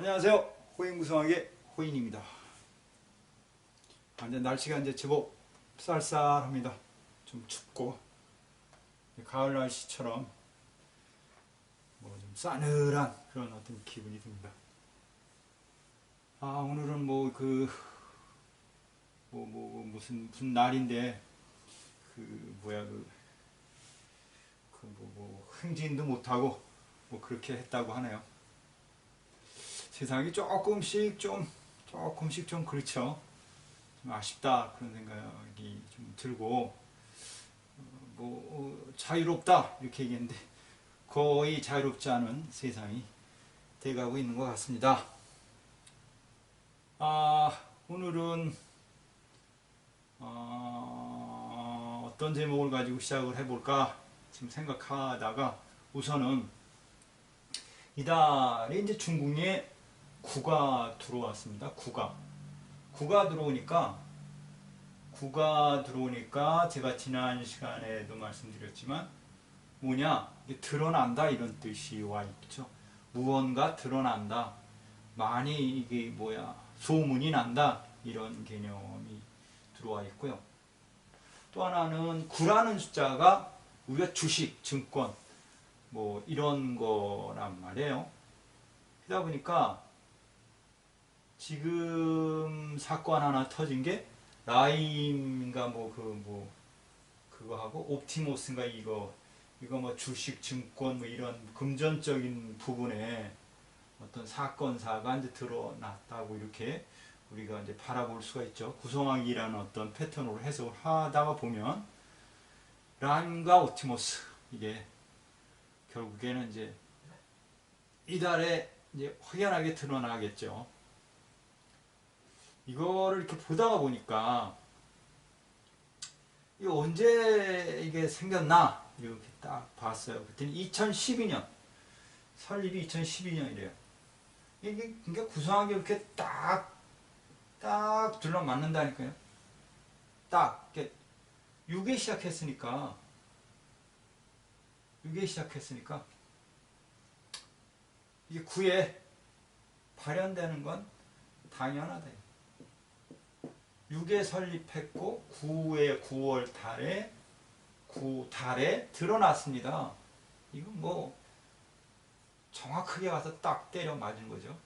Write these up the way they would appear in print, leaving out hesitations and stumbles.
안녕하세요. 호인무성하게 호인입니다. 이제 날씨가 이제 제법 쌀쌀합니다. 좀 춥고 가을 날씨처럼 뭐 좀 싸늘한 그런 어떤 기분이 듭니다. 오늘은 무슨 날인데 행진도 못하고 그렇게 했다고 하네요. 세상이 조금씩 좀 그렇죠. 좀 아쉽다 그런 생각이 좀 들고 자유롭다 이렇게 얘기했는데 거의 자유롭지 않은 세상이 돼가고 있는 것 같습니다. 오늘은 어떤 제목을 가지고 시작을 해볼까 지금 생각하다가 우선은 이달에 이제 중국에 구가 들어왔습니다. 구가 들어오니까 제가 지난 시간에도 말씀드렸지만 이게 드러난다 이런 뜻이 와 있죠. 무언가 드러난다. 많이 이게 소문이 난다 이런 개념이 들어와 있고요. 또 하나는 9라는 숫자가 우리가 주식, 증권 이런 거란 말이에요. 그러다 보니까 지금 사건 하나 터진 게 라임인가 그거하고 옵티모스인가 이거 주식, 증권 이런 금전적인 부분에 어떤 사건사가 이제 드러났다고 이렇게 우리가 이제 바라볼 수가 있죠. 구성하기라는 어떤 패턴으로 해석을 하다가 보면 라임과 옵티모스 이게 결국에는 이제 이달에 이제 확연하게 드러나겠죠. 이거를 이렇게 보다가 보니까 이게 언제 이게 생겼나 이렇게 딱 봤어요. 그랬더니 2012년 설립이 2012년이래요. 이게 그러니까 구성하기 이렇게 딱 둘러맞는다니까요. 딱 이렇게 6에 시작했으니까 이게 9에 발현되는 건 당연하다. 6에 설립했고 9의 9월 달에 드러났습니다. 이건 정확하게 와서 딱 때려 맞은 거죠.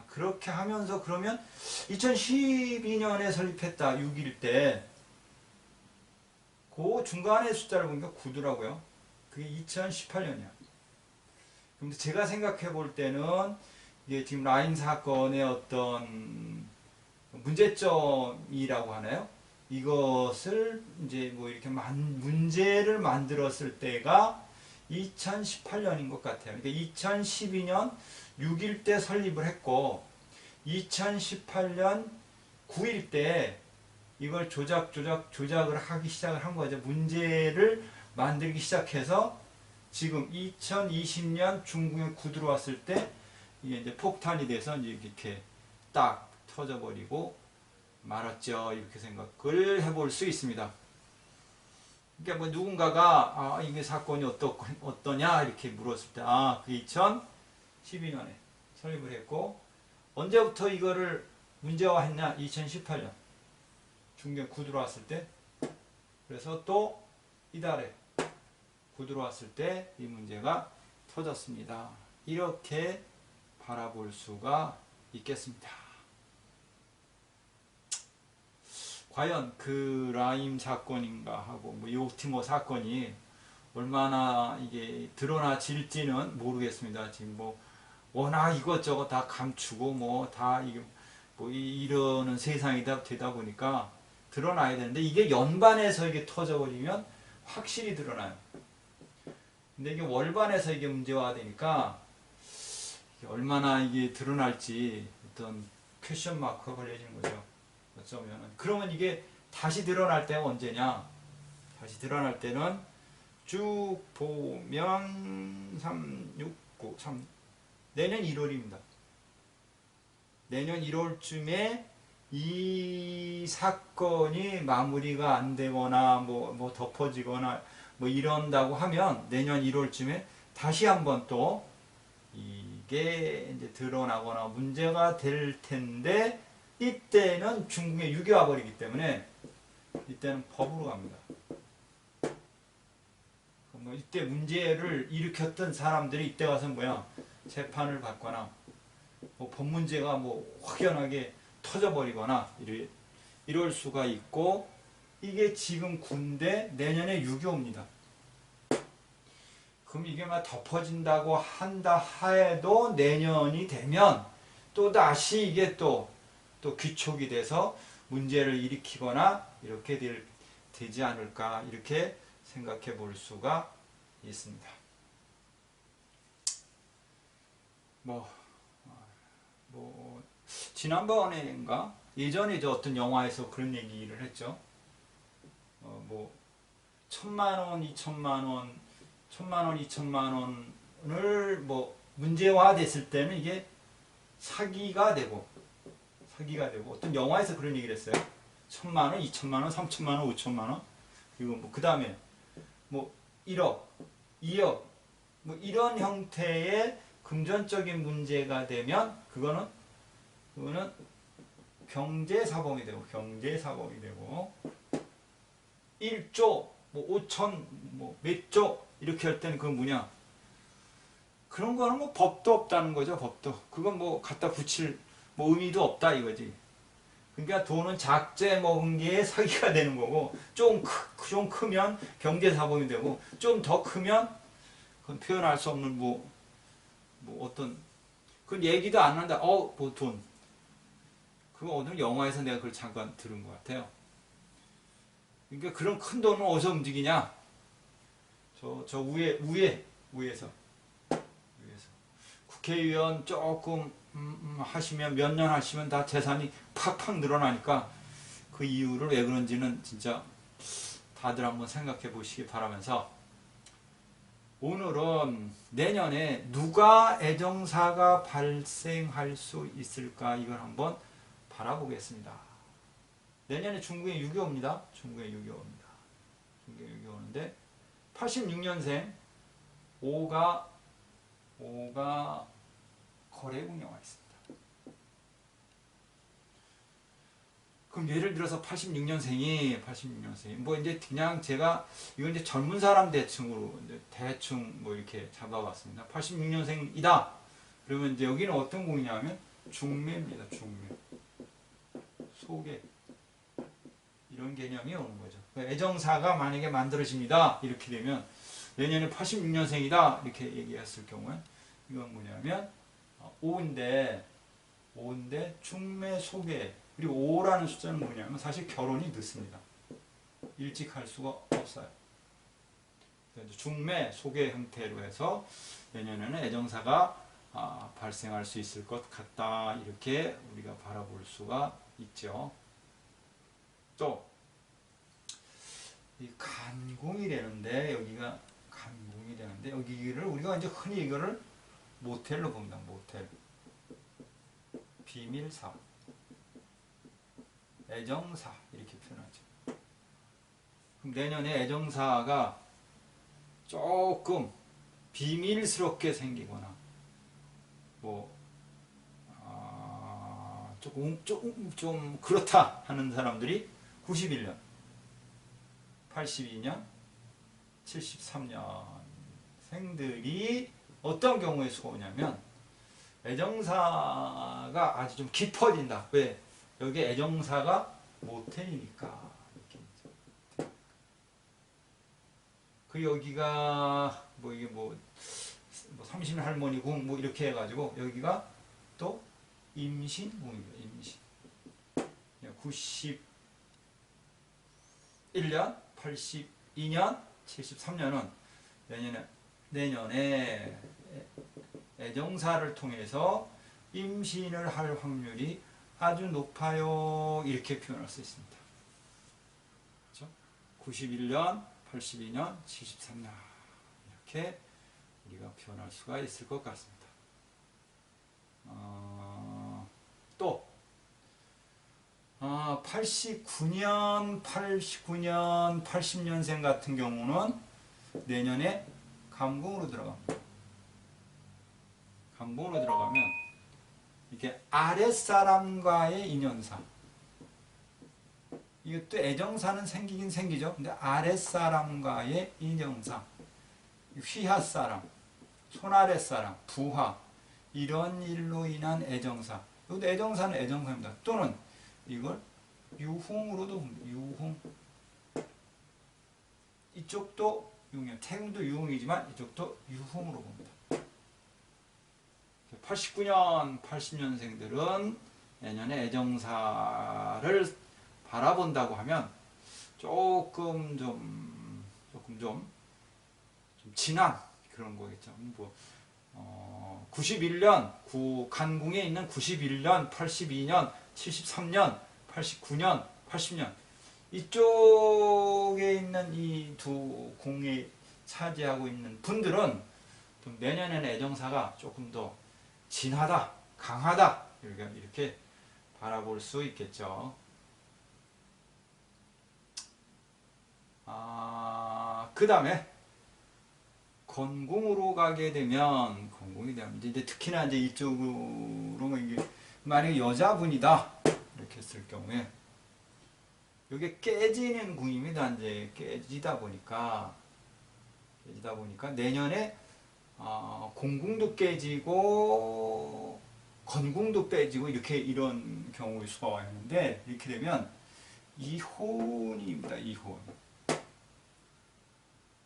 그렇게 하면서 그러면 2012년에 설립했다 6일 때 그 중간에 숫자를 보니까 9더라고요. 그게 2018년이야. 근데 제가 생각해 볼 때는 이게 지금 라인 사건의 어떤 문제점이라고 하나요? 이것을 이제 이렇게 문제를 만들었을 때가 2018년인 것 같아요. 그러니까 2012년 6일 때 설립을 했고 2018년 9일 때 이걸 조작을 하기 시작을 한 거죠. 문제를 만들기 시작해서 지금 2020년 중국에 9 들어왔을 때 이게 이제 폭탄이 돼서 이제 이렇게 딱 터져버리고 말았죠. 이렇게 생각을 해볼 수 있습니다. 그러니까 누군가가 이게 사건이 어떠냐 이렇게 물었을 때 그게 2012년에 설립을 했고 언제부터 이거를 문제화했냐? 2018년 중국에 9 들어왔을 때. 그래서 또 이달에 9 들어왔을 때 이 문제가 터졌습니다. 이렇게 바라볼 수가 있겠습니다. 과연 그 라임 사건인가 하고 이 옵티모 사건이 얼마나 이게 드러나질지는 모르겠습니다. 지금 워낙 이것저것 다 감추고 다 이게 이러는 세상이 되다 보니까 드러나야 되는데 이게 연반해서 이게 터져버리면 확실히 드러나요. 근데 이게 월반해서 이게 문제화 되니까 얼마나 이게 드러날지 어떤 퀘션 마크가 걸려지는 거죠. 어쩌면은. 그러면 이게 다시 드러날 때가 언제냐? 다시 드러날 때는 쭉 보면 내년 1월입니다. 내년 1월쯤에 이 사건이 마무리가 안 되거나 덮어지거나 이런다고 하면 내년 1월쯤에 다시 한번 또 게 이제 드러나거나 문제가 될 텐데 이때는 중국에 유교가 버리기 때문에 이때는 법으로 갑니다. 뭐 이때 문제를 일으켰던 사람들이 이때 가서 뭐야 재판을 받거나 뭐 법 문제가 뭐 확연하게 터져버리거나 이럴 수가 있고 이게 지금 군대 내년에 6.25입니다. 그럼 이게 막 덮어진다고 한다 하에도 내년이 되면 또 다시 이게 또 귀촉이 돼서 문제를 일으키거나 이렇게 되지 않을까 이렇게 생각해 볼 수가 있습니다. 지난번에인가 예전에 어떤 영화에서 그런 얘기를 했죠. 1,000만 원, 2,000만 원, 1,000만 원, 2,000만 원을 문제화됐을 때는 이게 사기가 되고 어떤 영화에서 그런 얘기를 했어요. 1,000만 원, 2,000만 원, 3,000만 원, 5,000만 원 그리고 그 다음에 1억, 2억 이런 형태의 금전적인 문제가 되면 그거는 경제사범이 되고 1조, 5천, 몇 조 이렇게 할 때는 그건 뭐냐? 그런 거는 법도 없다는 거죠. 법도. 그건 갖다 붙일 의미도 없다 이거지. 그러니까 돈은 작게 먹은 게 사기가 되는 거고 좀 크면 경제사범이 되고 좀 더 크면 그건 표현할 수 없는 어떤 그건 얘기도 안 한다. 돈. 그거 오늘 영화에서 내가 그걸 잠깐 들은 것 같아요. 그러니까 그런 큰 돈은 어디서 움직이냐? 저 위에서 국회의원 조금 하시면 몇 년 하시면 다 재산이 팍팍 늘어나니까 그 이유를 왜 그런지는 진짜 다들 한번 생각해 보시기 바라면서 오늘은 내년에 누가 애정사가 발생할 수 있을까 이걸 한번 바라보겠습니다. 내년에 중국에 6.25입니다. 중국에 6.25인데 86년생 5가 거래궁에 와 있습니다. 그럼 예를 들어서 86년생이 이제 그냥 제가 이건 이제 젊은 사람 대충으로 대충 이렇게 잡아봤습니다. 86년생이다. 그러면 이제 여기는 어떤 궁이냐면 중매입니다. 중매. 소개. 이런 개념이 오는 거죠. 애정사가 만약에 만들어집니다. 이렇게 되면 내년에 86년생이다. 이렇게 얘기했을 경우에 이건 뭐냐면 5인데 중매 소개 그리고 5라는 숫자는 뭐냐면 사실 결혼이 늦습니다. 일찍 할 수가 없어요. 중매 소개 형태로 해서 내년에는 애정사가 발생할 수 있을 것 같다. 이렇게 우리가 바라볼 수가 있죠. 또 이 간궁이 되는데 여기를 우리가 이제 흔히 이거를 모텔로 봅니다. 모텔. 비밀사. 애정사 이렇게 표현하죠. 그럼 내년에 애정사가 조금 비밀스럽게 생기거나 조금 좀 그렇다 하는 사람들이 91년, 82년, 73년 생들이 어떤 경우에 수고냐면 애정사가 아주 좀 깊어진다. 왜? 여기 애정사가 모텔이니까. 그 여기가 이게 삼신할머니 궁 이렇게 해가지고 여기가 또 임신궁입니다. 임신. 91년, 82년, 73년은 내년에 애정사를 통해서 임신을 할 확률이 아주 높아요. 이렇게 표현할 수 있습니다. 그렇죠? 91년, 82년, 73년 이렇게 우리가 표현할 수가 있을 것 같습니다. 또 89년, 80년생 같은 경우는 내년에 감궁으로 들어갑니다. 간본으로 들어가면 이렇게 아랫사람과의 인연사. 이것도 애정사는 생기긴 생기죠. 근데 아랫사람과의 인연사. 휘하사람, 손아랫사람, 부하. 이런 일로 인한 애정사. 이것도 애정사는 애정사입니다. 또는 이걸 유홍으로도 봅니다. 유홍. 이쪽도 유홍이에요. 태궁도 유홍이지만 이쪽도 유홍으로 봅니다. 89년, 80년생들은 내년에 애정사를 바라본다고 하면 조금 좀 진한 그런 거겠죠. 91년, 간궁에 있는 91년, 82년, 73년, 89년, 80년 이쪽에 있는 이 두 궁이 차지하고 있는 분들은 좀 내년에는 애정사가 조금 더 진하다, 강하다 이렇게 바라볼 수 있겠죠. 그 다음에 건궁으로 가게 되면 이제 특히나 이제 이쪽으로 이게 만약에 여자분이다 이렇게 했을 경우에 이게 깨지는 궁입니다. 이제 깨지다 보니까 내년에 공궁도 깨지고 건궁도 깨지고 이런 경우의 수가 와 있는데 이렇게 되면 이혼입니다. 이혼.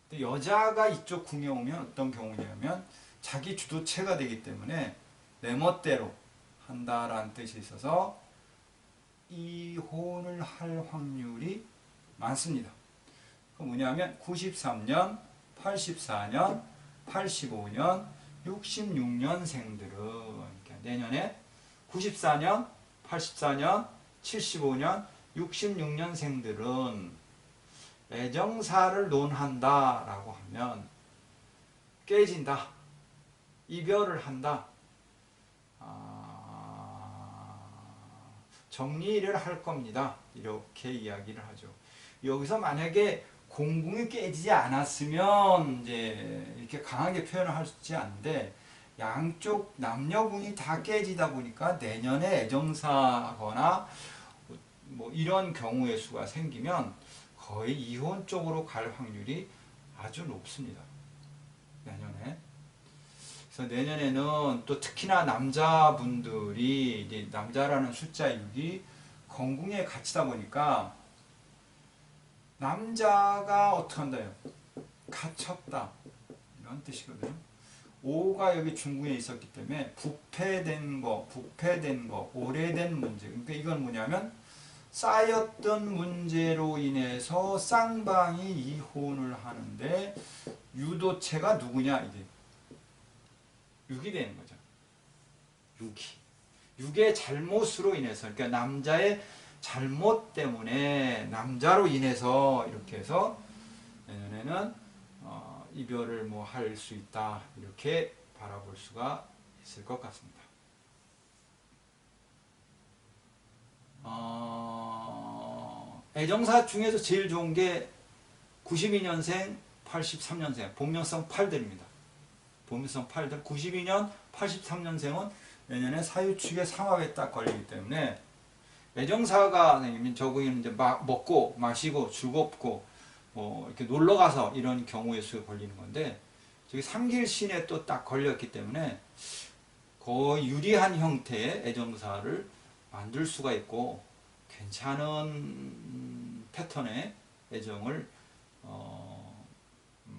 근데 여자가 이쪽 궁에 오면 어떤 경우냐면 자기 주도체가 되기 때문에 내 멋대로 한다라는 뜻이 있어서 이혼을 할 확률이 많습니다. 그 뭐냐면 93년, 84년, 85년, 66년생들은 내년에 94년, 84년, 75년, 66년생들은 애정사를 논한다라고 하면 깨진다, 이별을 한다, 정리를 할 겁니다. 이렇게 이야기를 하죠. 여기서 만약에 공궁이 깨지지 않았으면 이제 이렇게 강하게 표현을 하지 않는데 양쪽 남녀궁이 다 깨지다 보니까 내년에 애정사거나 뭐 이런 경우의 수가 생기면 거의 이혼 쪽으로 갈 확률이 아주 높습니다. 내년에. 그래서 내년에는 또 특히나 남자분들이 이제 남자라는 숫자 6이 건궁에 갇히다 보니까 남자가 어떻게 한다요? 갇혔다. 이런 뜻이거든요. 5가 여기 중궁에 있었기 때문에 부패된 거, 오래된 문제. 그러니까 이건 뭐냐면 쌓였던 문제로 인해서 쌍방이 이혼을 하는데 유도체가 누구냐 이게 6이 되는 거죠. 6의 잘못으로 인해서 그러니까 남자의 잘못 때문에 남자로 인해서 이렇게 해서 내년에는 이별을 뭐 할 수 있다 이렇게 바라볼 수가 있을 것 같습니다. 애정사 중에서 제일 좋은 게 92년생, 83년생 본명성 8들입니다. 본명성 8들 92년, 83년생은 내년에 사유축의 상합에 딱 걸리기 때문에 애정사가 생기면 저거는 이제 먹고 마시고 즐겁고 뭐 이렇게 놀러 가서 이런 경우의 수에 걸리는 건데 저기 삼길신에 또 딱 걸렸기 때문에 거의 유리한 형태의 애정사를 만들 수가 있고 괜찮은 패턴의 애정을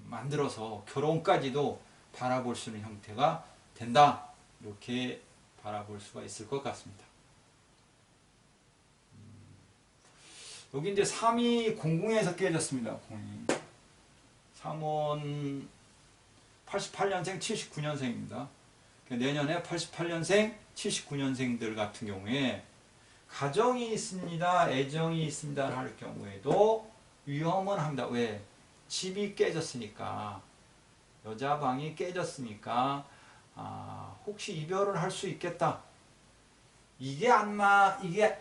만들어서 결혼까지도 바라볼 수 있는 형태가 된다. 이렇게 바라볼 수가 있을 것 같습니다. 여기 이제 3이 공궁에서 깨졌습니다. 3은 88년생, 79년생입니다. 내년에 88년생, 79년생들 같은 경우에 가정이 있습니다. 애정이 있습니다. 할 경우에도 위험은 합니다. 왜? 집이 깨졌으니까. 여자방이 깨졌으니까 혹시 이별을 할 수 있겠다. 이게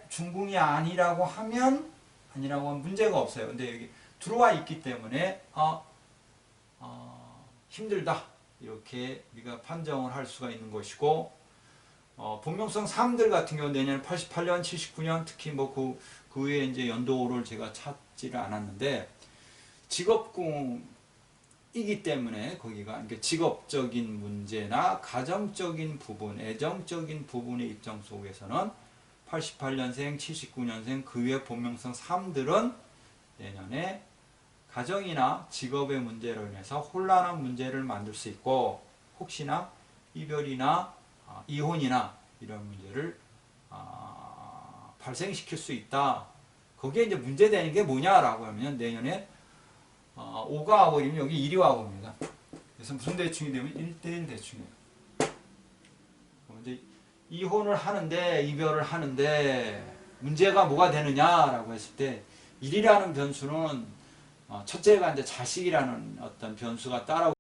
중궁이 아니라고 하면 문제가 없어요. 근데 여기 들어와 있기 때문에 힘들다. 이렇게 우리가 판정을 할 수가 있는 것이고, 본명성 3들 같은 경우 내년 88년, 79년 특히 뭐 그 외에 이제 연도를 제가 찾지를 않았는데 직업궁이기 때문에 거기가 그러니까 직업적인 문제나 가정적인 부분, 애정적인 부분의 입장 속에서는 88년생, 79년생 그 외 본명성 3들은 내년에 가정이나 직업의 문제로 인해서 혼란한 문제를 만들 수 있고 혹시나 이별이나 이혼이나 이런 문제를 발생시킬 수 있다. 거기에 이제 문제되는 게 뭐냐라고 하면 내년에 5가 와버리면 여기 1이 와봅니다. 그래서 무슨 대충이 되면 1대1 대충이에요. 이제 이혼을 하는데 이별을 하는데 문제가 뭐가 되느냐라고 했을 때 1이라는 변수는 첫째가 이제 자식이라는 어떤 변수가 따라오고